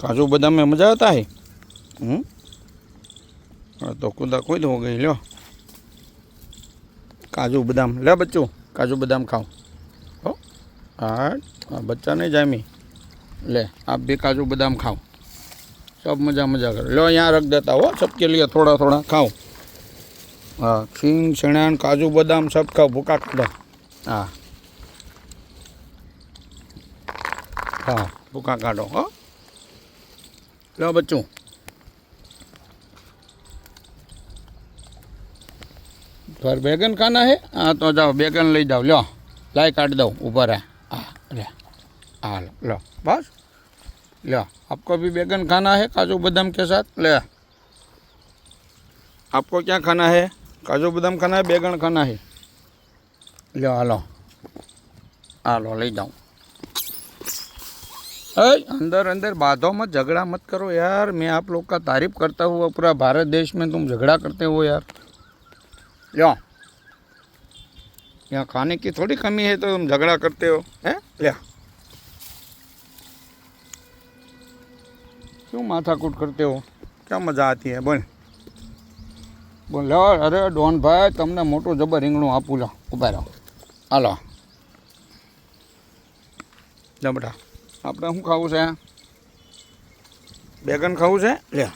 काजू बादाम में मज़ा आता है। तो खुदा खुद हो गई। लो काजू बादाम, ले बच्चों काजू बादाम खाओ। हो हाँ बच्चा नहीं जामी, ले आप भी काजू बादाम खाओ। सब मज़ा मज़ा करो। लो यहाँ रख देता हो, सबके लिए थोड़ा थोड़ा खाओ। हाँ छीन छेणान काजू बादाम सब खाओ, भूखा काटो। हाँ हाँ भूखा काटो। हो लो बच्चों, घर बैगन खाना है। हाँ तो जाओ बैगन ले जाओ। लो लाई काट दो ऊपर है। हाँ ले, हाँ लो बस। लो आपको भी बैगन खाना है काजू बादाम के साथ। ले आपको क्या खाना है? काजू बादाम खाना है, बैगन खाना है? लो हालो हालो ले जाओ। अंदर अंदर बाधो मत, झगड़ा मत करो यार। मैं आप लोग का तारीफ करता हूँ, पूरा भारत देश में तुम झगड़ा करते हो यार। लो यहाँ खाने की थोड़ी कमी है तो तुम झगड़ा करते हो हैं? ले क्यों माथाकूट करते हो? क्या मज़ा आती है? बोल बोल। लो अरे डॉन भाई तमने मोटो जबर રીંગણું આપું। લો ઊભા રહો, હાલો લો બેટા, આપણે શું ખાવું છે? બેગન ખાવું છે? લે